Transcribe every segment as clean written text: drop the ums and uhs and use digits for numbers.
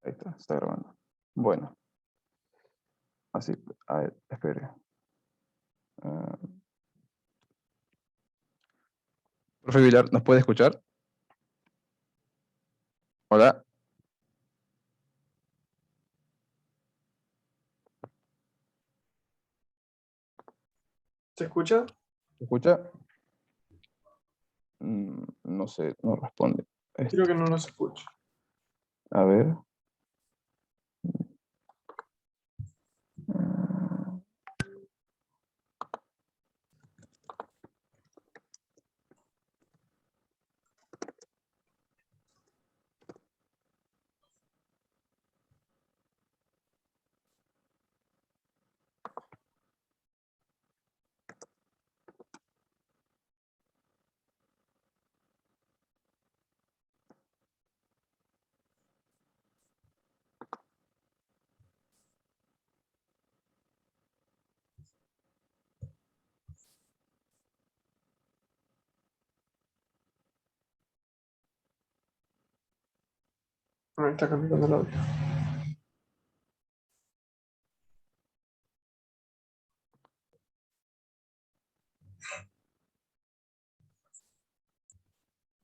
Ahí está grabando. Bueno, así, a ver, espere. Ah, profe Vilar, ¿nos puede escuchar? Hola, ¿Se escucha? ¿se escucha? No sé, no responde. Creo que no nos escucha. A ver. Ah, Ahí está cambiando el audio.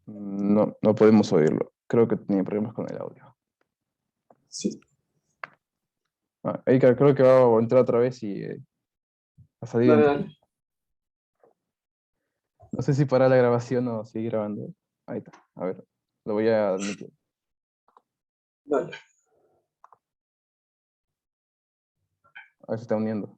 no, no podemos oírlo. Creo que tenía problemas con el audio. Sí. Ahí creo que va a entrar otra vez y a salir. Dale, dale. No sé si parar la grabación o seguir grabando. Ahí está. A ver, lo voy a admitir. Dale. A ver si está uniendo.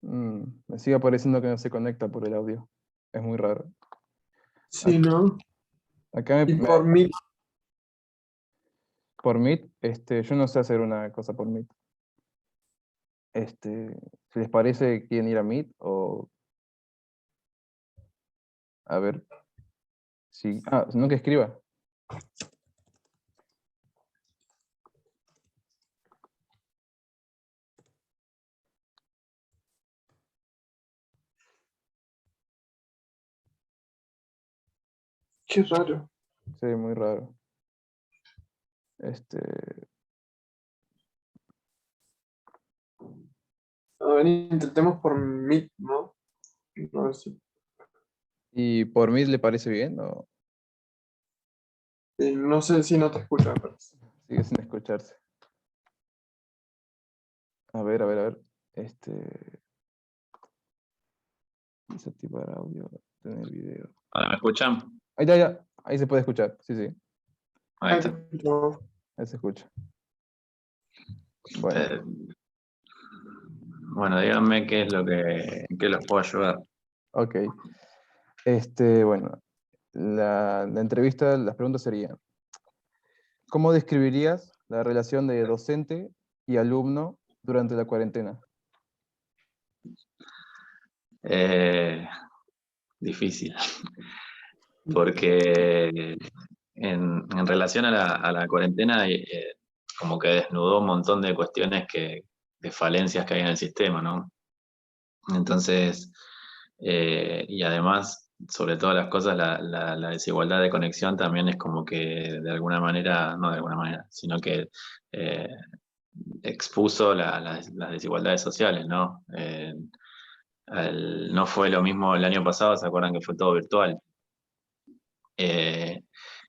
Me sigue apareciendo que no se conecta por el audio. Es muy raro. Sí, ¿no? Acá Y por mí, por Meet, yo no sé hacer una cosa por Meet. Si les parece, quieren ir a Meet o a ver si. No que escriba. qué raro. Sí, muy raro. Este, A ver, intentemos por mí, ¿no? A ver si. ¿Y por Meet le parece bien o No sé si no te escucha, pero. sigue sin escucharse? A ver, a ver, a ver. Desactivar audio, tener video. ¿Ahora me escuchan? Ahí ya, ya. Ahí se puede escuchar. Sí, sí. Ahí Ahí te está. escucho. Ahí se escucha. Bueno, Eh, bueno, díganme en qué los puedo ayudar. ok. Bueno, la entrevista, las preguntas serían, ¿cómo describirías la relación de docente y alumno durante la cuarentena? Eh, Difícil, porque en relación a la cuarentena, como que desnudó un montón de cuestiones de falencias que hay en el sistema, ¿no? Entonces, y además, sobre todas las cosas, la desigualdad de conexión también es como que de alguna manera, no de alguna manera, sino que eh, expuso las desigualdades sociales, ¿no? No fue lo mismo el año pasado, ¿se acuerdan que fue todo virtual? Eh,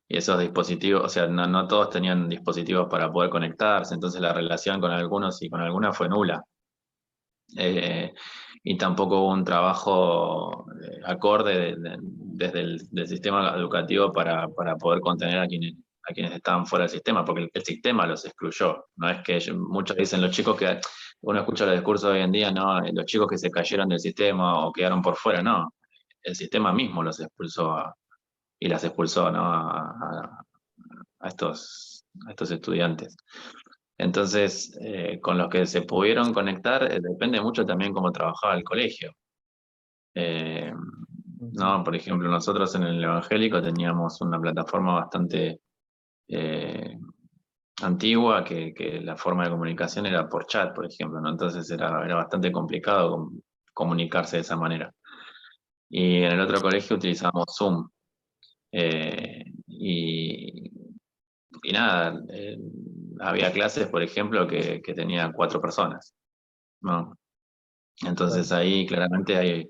y esos dispositivos, o sea, no todos tenían dispositivos para poder conectarse, entonces la relación con algunos y con algunas fue nula. Y tampoco hubo un trabajo acorde desde del sistema educativo para poder contener a quienes estaban fuera del sistema, porque el sistema los excluyó. No es que muchos dicen los chicos que uno escucha los discursos hoy en día, no, los chicos que se cayeron del sistema o quedaron por fuera, no. El sistema mismo los expulsó y las expulsó, ¿no? A estos estudiantes. Entonces, con los que se pudieron conectar, depende mucho también cómo trabajaba el colegio. Eh, Ujú. ¿No? Por ejemplo, nosotros en el evangélico teníamos una plataforma bastante, eh, antigua, que la forma de comunicación era por chat, por ejemplo, ¿no? Entonces era bastante complicado comunicarse de esa manera. Y en el otro colegio utilizábamos Zoom. Y nada, había clases, por ejemplo, que tenían 4 personas, ¿no? Claro. Entonces ahí claramente hay,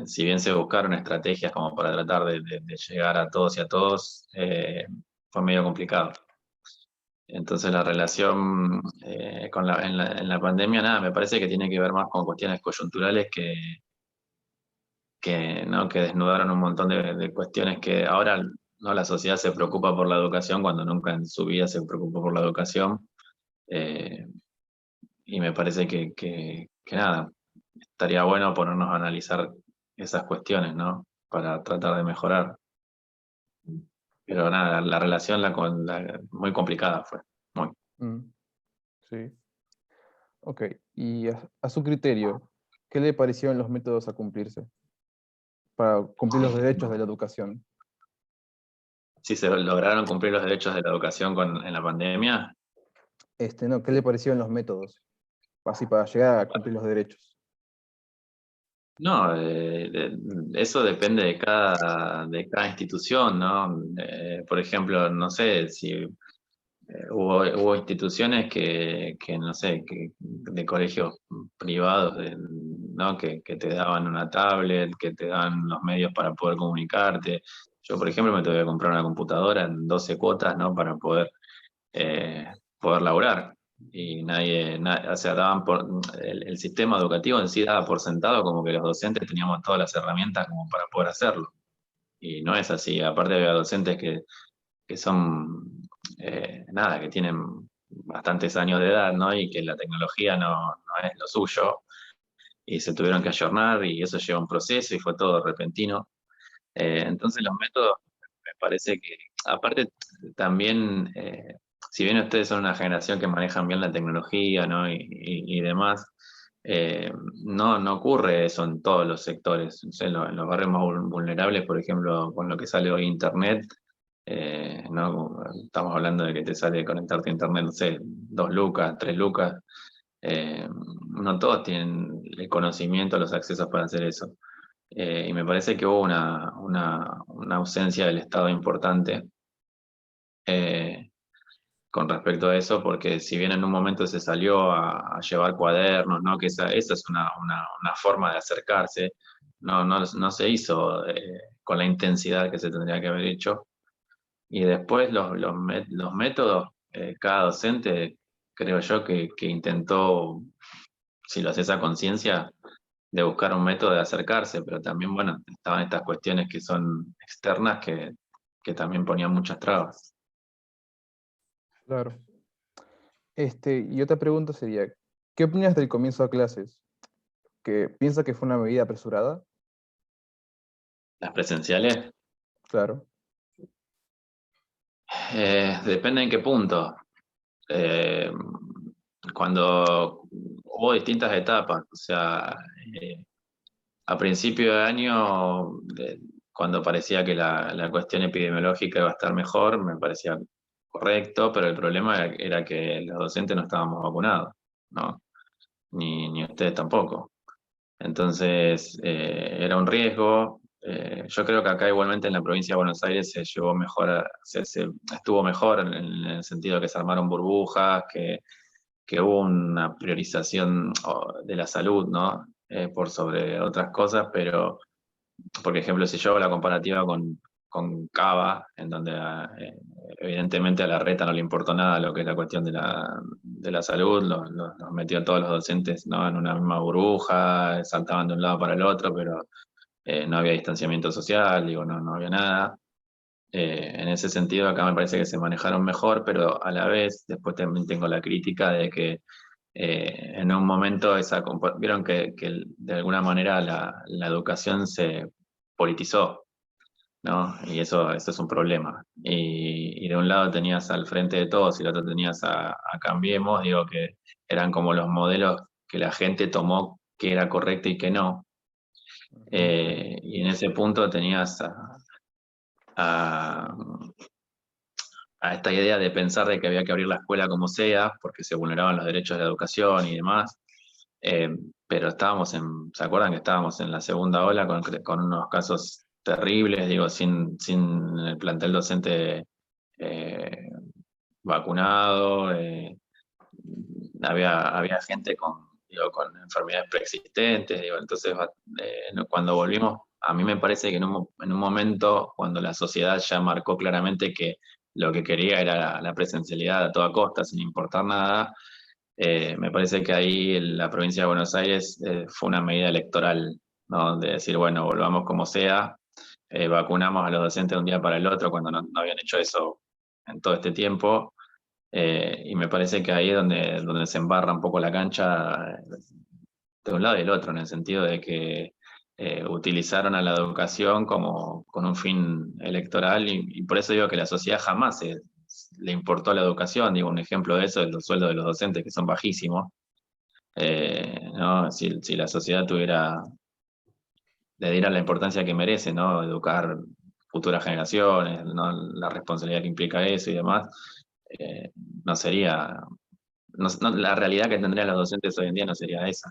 si bien se buscaron estrategias como para tratar de llegar a todos y a todos, fue medio complicado. Entonces la relación en la pandemia, nada, me parece que tiene que ver más con cuestiones coyunturales ¿no? Que desnudaron un montón de cuestiones que ahora, ¿no? La sociedad se preocupa por la educación cuando nunca en su vida se preocupó por la educación. eh, y me parece que nada, estaría bueno ponernos a analizar esas cuestiones, ¿no? Para tratar de mejorar. Pero nada, la relación muy complicada fue. Muy. Mm, sí. Ok. Y a su criterio, ¿qué le parecieron los métodos a cumplirse para cumplir los derechos de la educación? Si se lograron cumplir los derechos de la educación en la pandemia, No, ¿qué le parecieron los métodos? Así para llegar a cumplir los derechos. no, eso depende de cada institución, ¿no? Por ejemplo, no sé si hubo instituciones que no sé, de colegios privados, ¿no? Que te daban una tablet, que te dan los medios para poder comunicarte. Yo, por ejemplo, me tuve que comprar una computadora en 12 cuotas, ¿no? Para eh, poder laburar. Y o sea, el sistema educativo en sí daba por sentado como que los docentes teníamos todas las herramientas como para poder hacerlo. Y no es así. Aparte había docentes que son, nada, que tienen bastantes años de edad, ¿no? Y que la tecnología no es lo suyo. Y se tuvieron que ayornar y eso lleva un proceso y fue todo repentino. Entonces los métodos, me parece que, aparte también, si bien ustedes son una generación que manejan bien la tecnología, ¿no? Y demás, no ocurre eso en todos los sectores. O sea, en los barrios más vulnerables, por ejemplo, con lo que sale hoy Internet, ¿no? Estamos hablando de que te sale conectarte a Internet, no sé, 2 lucas, 3 lucas. No todos tienen el conocimiento, los accesos para hacer eso. Y me parece que hubo una ausencia del Estado importante eh, con respecto a eso, porque si bien en un momento se salió a llevar cuadernos, ¿no? Que esa es una forma de acercarse, no se hizo con la intensidad que se tendría que haber hecho. Y después los métodos, cada docente, creo yo, que intentó, si lo haces a conciencia, de buscar un método de acercarse, pero también, bueno, estaban estas cuestiones que son externas que también ponían muchas trabas. Claro. Y otra pregunta sería, ¿qué opinas del comienzo a clases? ¿Que piensa que fue una medida apresurada? Las presenciales, Claro. depende en qué punto. Eh, Cuando hubo distintas etapas, o sea, a principio de año, cuando parecía que la cuestión epidemiológica iba a estar mejor, me parecía correcto, pero el problema era que los docentes no estábamos vacunados, ¿no? Ni ustedes tampoco. Entonces, era un riesgo. Yo creo que acá igualmente en la provincia de Buenos Aires se llevó mejor, se estuvo mejor en el sentido que se armaron burbujas, que hubo una priorización de la salud, ¿no? Por sobre otras cosas, pero, por ejemplo, si yo hago la comparativa con Cava, en donde evidentemente a la reta no le importó nada lo que es la cuestión de la salud, los metió a todos los docentes, ¿no? En una misma burbuja, saltaban de un lado para el otro, pero no había distanciamiento social, digo, no había nada. En ese sentido, acá me parece que se manejaron mejor, pero a la vez, después también tengo la crítica de que en un momento vieron que de alguna manera la educación se politizó, ¿no? Y eso es un problema. Y de un lado tenías al Frente de Todos y del otro tenías a Cambiemos, digo que eran como los modelos que la gente tomó que era correcto y que no. Ujú. Y en ese punto tenías a a esta idea de pensar de que había que abrir la escuela como sea, porque se vulneraban los derechos de la educación y demás. Pero ¿se acuerdan que estábamos en la segunda ola con unos casos terribles, digo, sin el plantel docente eh, vacunado? Había gente con enfermedades preexistentes, digo, entonces cuando volvimos, a mí me parece que en un momento, cuando la sociedad ya marcó claramente que lo que quería era la presencialidad a toda costa, sin importar nada, me parece que ahí la provincia de Buenos Aires fue una medida electoral, ¿no? De decir, bueno, volvamos como sea, vacunamos a los docentes de un día para el otro cuando no habían hecho eso en todo este tiempo. Y me parece que ahí es donde se embarra un poco la cancha de un lado y del otro, en el sentido de que utilizaron a la educación como con un fin electoral y por eso digo que la sociedad jamás le importó la educación. Digo, un ejemplo de eso es los sueldos de los docentes que son bajísimos. ¿No? Si la sociedad le diera la importancia que merece, ¿no? Educar futuras generaciones, ¿no? La responsabilidad que implica eso y demás, no sería, la realidad que tendrían los docentes hoy en día no sería esa.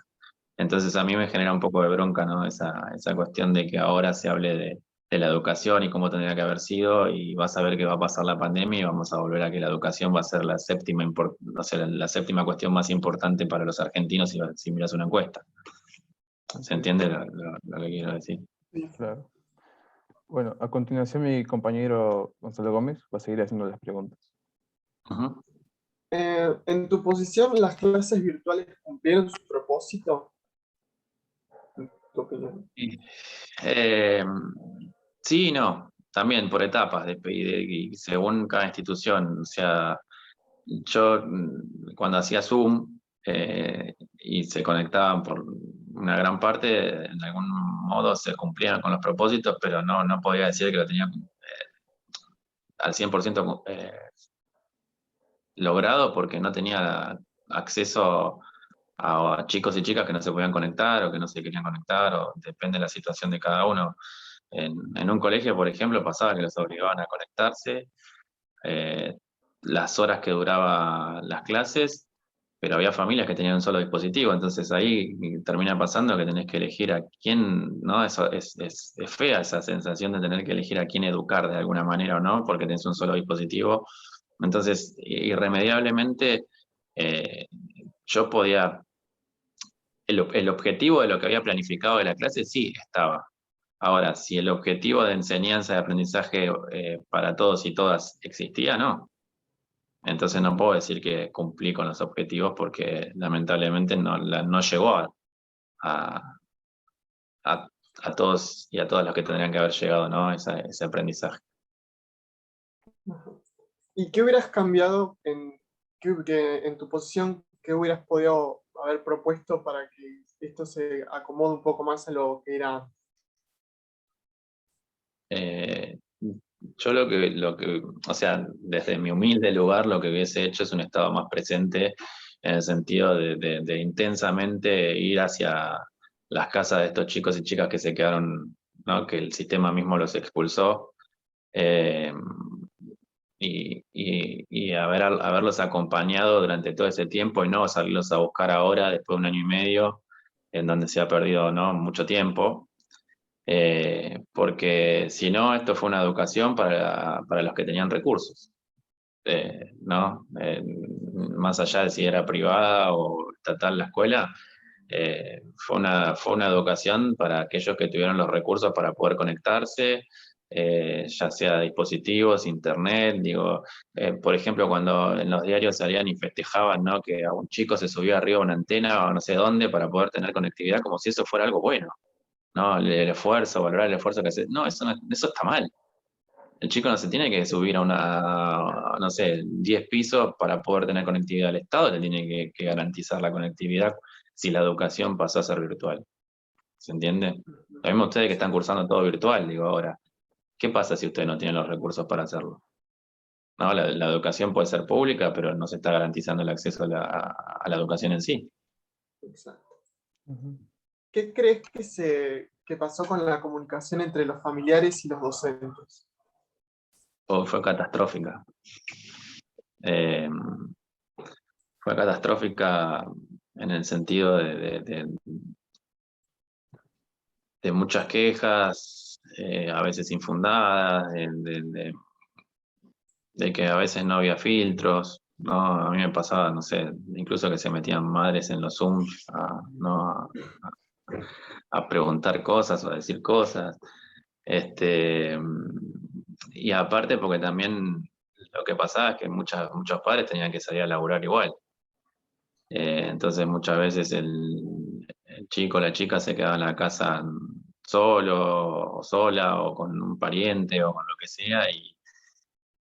Entonces a mí me genera un poco de bronca, ¿no? Esa cuestión de que ahora se hable de la educación y cómo tendría que haber sido, y vas a ver que va a pasar la pandemia y vamos a volver a que la educación va a ser no sé, la séptima cuestión más importante para los argentinos si miras una encuesta. ¿Se entiende lo que quiero decir? Sí. Claro. Bueno, a continuación mi compañero Gonzalo Gómez va a seguir haciendo las preguntas. Ujú. En tu posición, ¿las clases virtuales cumplieron su propósito? En tu opinión. Eh, sí y no, también por etapas, y según cada institución. O sea, yo cuando hacía Zoom y se conectaban por una gran parte, en algún modo se cumplían con los propósitos, pero no podía decir que lo tenían al 100% logrado, porque no tenía acceso a chicos y chicas que no se podían conectar o que no se querían conectar, o depende de la situación de cada uno. En un colegio, por ejemplo, pasaba que los obligaban a conectarse, eh, las horas que duraban las clases, pero había familias que tenían un solo dispositivo, entonces ahí termina pasando que tenés que elegir a quién, ¿no? Eso es fea esa sensación de tener que elegir a quién educar de alguna manera o no, porque tenés un solo dispositivo. Entonces, irremediablemente, eh, yo podía, el objetivo de lo que había planificado de la clase sí estaba. Ahora, si el objetivo de enseñanza y aprendizaje para todos y todas existía, no. Entonces no puedo decir que cumplí con los objetivos porque lamentablemente no llegó a, a- a todos y a todas los que tendrían que haber llegado, ¿no? Ese aprendizaje. Ajá. ¿Y qué hubieras cambiado en tu posición? ¿Qué hubieras podido haber propuesto para que esto se acomode un poco más a lo que era antes? Eh, yo o sea, desde mi humilde lugar, lo que hubiese hecho es un estado más presente en el sentido de intensamente ir hacia las casas de estos chicos y chicas que se quedaron, ¿no? Que el sistema mismo los expulsó. eh, y haberlos acompañado durante todo ese tiempo y no salirlos a buscar ahora, después de un año y medio, en donde se ha perdido, ¿no? Mucho tiempo. Porque si no, esto fue una educación para los que tenían recursos, ¿no? Más allá de si era privada o estatal la escuela, fue una educación para aquellos que tuvieron los recursos para poder conectarse, ya sea dispositivos, internet, digo, por ejemplo, cuando en los diarios salían y festejaban, ¿no? Que a un chico se subía arriba a una antena o no sé dónde para poder tener conectividad, como si eso fuera algo bueno. ¿No? El esfuerzo, valorar el esfuerzo que hace. No, eso está mal. El chico no se tiene que subir a no sé, 10 pisos para poder tener conectividad. El Estado le tiene que garantizar la conectividad si la educación pasó a ser virtual. ¿Se entiende? Lo mismo ustedes que están cursando todo virtual, digo ahora. ¿Qué pasa si ustedes no tienen los recursos para hacerlo? No, la educación puede ser pública, pero no se está garantizando el acceso a la educación en sí. Exacto. Ujú. ¿Qué crees que pasó con la comunicación entre los familiares y los docentes? fue catastrófica. Fue catastrófica en el sentido de muchas quejas, a veces infundadas, de que a veces no había filtros, ¿no? A mí me pasaba, no sé, incluso que se metían madres en los Zooms a preguntar cosas o a decir cosas. Y aparte porque también lo que pasaba es que muchos padres tenían que salir a laburar igual. Entonces muchas veces el chico o la chica se quedaba en la casa solo o sola o con un pariente o con lo que sea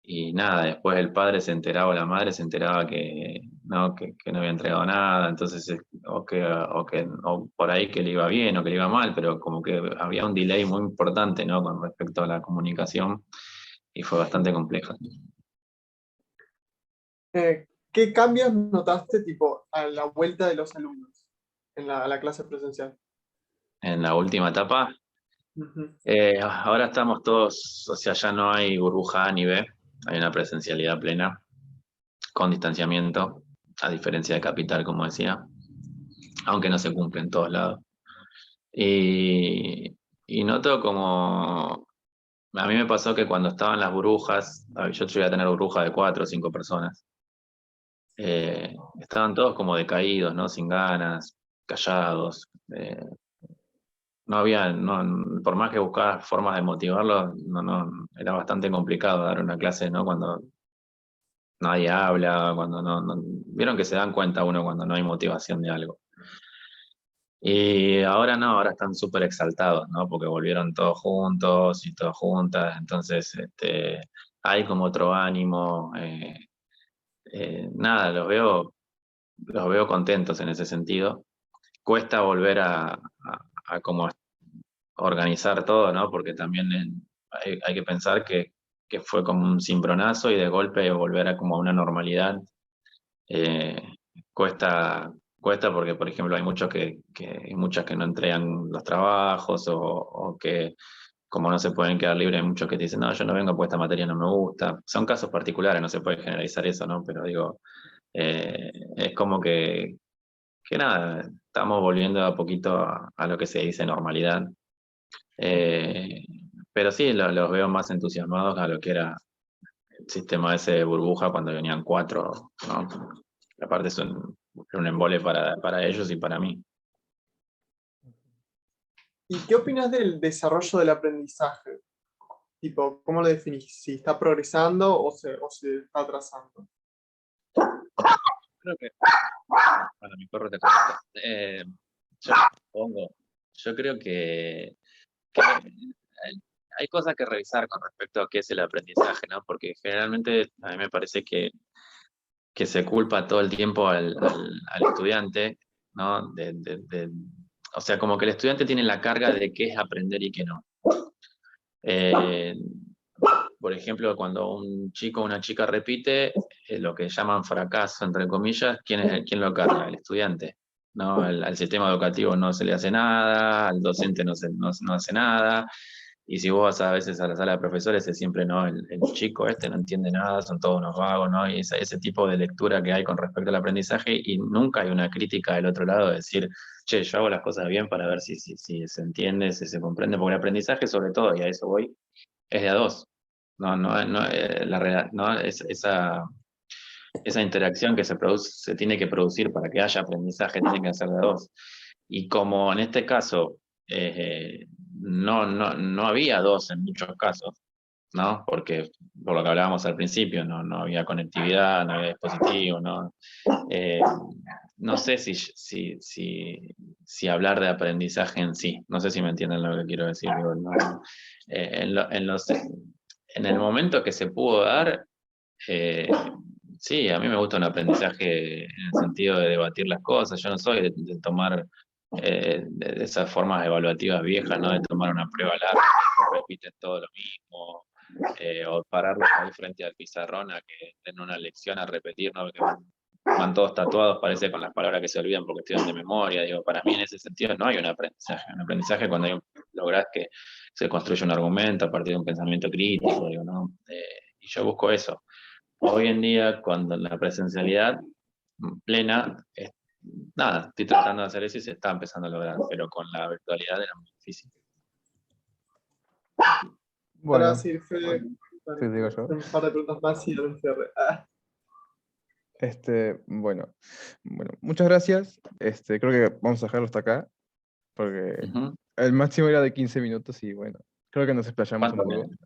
y nada, después el padre se enteraba o la madre se enteraba que no había entregado nada, entonces o por ahí que le iba bien o que le iba mal, pero como que había un delay muy importante, ¿no? Con respecto a la comunicación y fue bastante compleja. ¿Qué cambios notaste tipo a la vuelta de los alumnos a la clase presencial? En la última etapa, Ujú. ahora estamos todos, o sea, ya no hay burbuja A ni B, hay una presencialidad plena, con distanciamiento, a diferencia de Capital, como decía, aunque no se cumple en todos lados. Y noto como, a mí me pasó que cuando estaban las burbujas, yo llegué a tener burbujas de 4 o 5 personas, estaban todos como decaídos, ¿no? Sin ganas, callados, no había, por más que buscabas formas de motivarlos, era bastante complicado dar una clase, ¿no? Cuando nadie habla, cuando vieron que se dan cuenta uno cuando no hay motivación de algo. Y ahora no, ahora están súper exaltados, ¿no? Porque volvieron todos juntos y todas juntas, entonces hay como otro ánimo. Nada, los veo contentos en ese sentido. Cuesta volver a como organizar todo, ¿no? Porque también hay que pensar que fue como un cimbronazo y de golpe volver a como a una normalidad eh, cuesta porque, por ejemplo, hay muchas que no entregan los trabajos o que como no se pueden quedar libres, hay muchos que te dicen, no, yo no vengo porque esta materia no me gusta. Son casos particulares, no se puede generalizar eso, ¿no? Pero digo, es como que nada, estamos volviendo a poquito a lo que se dice normalidad. Eh, pero sí, los veo más entusiasmados a lo que era el sistema ese de burbuja cuando venían 4, ¿no? Aparte es un embole para ellos y para mí. ¿Y qué opinas del desarrollo del aprendizaje? Tipo, ¿cómo lo definís? ¿Si está progresando o se está atrasando? Creo que para mi perro te conecta. Yo pongo, yo creo que hay cosas que revisar con respecto a qué es el aprendizaje, ¿no? Porque generalmente a mí me parece que se culpa todo el tiempo al estudiante, ¿no? O sea, como que el estudiante tiene la carga de qué es aprender y qué no. Eh, por ejemplo, cuando un chico o una chica repite, lo que llaman fracaso, entre comillas, ¿quién lo carga? El estudiante. ¿No? Al sistema educativo no se le hace nada, al docente no hace nada, y si vos vas a veces a la sala de profesores es siempre, ¿no? El chico este no entiende nada, son todos unos vagos, ¿no? Y ese tipo de lectura que hay con respecto al aprendizaje y nunca hay una crítica del otro lado de decir, che, yo hago las cosas bien para ver si se entiende, si se comprende, porque el aprendizaje sobre todo, y a eso voy, es de a dos. No, esa interacción que se produce, se tiene que producir para que haya aprendizaje, tiene que ser de a dos. Y como en este caso no había dos en muchos casos, ¿no? Porque por lo que hablábamos al principio, no había conectividad, no había dispositivo, ¿no? Eh, no sé si hablar de aprendizaje en sí, no sé si me entienden lo que quiero decir. Digo, en el momento que se pudo dar, sí, a mí me gusta un aprendizaje en el sentido de debatir las cosas. Yo no soy de tomar de esas formas evaluativas viejas, ¿no? De tomar una prueba larga, que repiten todo lo mismo, o pararlos ahí frente al pizarrón a que den una lección a repetir, ¿no? Que van todos tatuados, parece, con las palabras que se olvidan porque estudian de memoria. Digo, para mí en ese sentido no hay un aprendizaje. Un aprendizaje cuando lográs que se construye un argumento a partir de un pensamiento crítico, digo, ¿no? y yo busco eso. Hoy en día, cuando la presencialidad plena, nada, estoy tratando de hacer eso y se está empezando a lograr, pero con la virtualidad era muy difícil. Ahora Bueno, sí, Fede, sí, digo yo. un par de preguntas más y un cierre. Ah, Bueno, muchas gracias. Creo que vamos a dejarlo hasta acá, porque Ujú. el máximo era de 15 minutos y bueno, creo que nos explayamos un ¿Cuánto poco. me-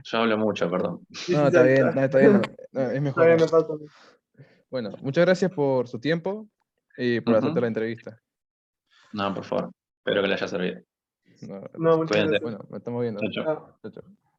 Yo hablo mucho, perdón. No, está 16. bien, no, está bien, no, es Está mejor. bien, me falta. Bueno, muchas gracias por su tiempo y por Ujú. aceptar la entrevista. No, por favor. Espero que le haya servido. No, No, muchas Cuídense. gracias. bueno, nos estamos viendo. Chao, chao. Chao. Chao, chao.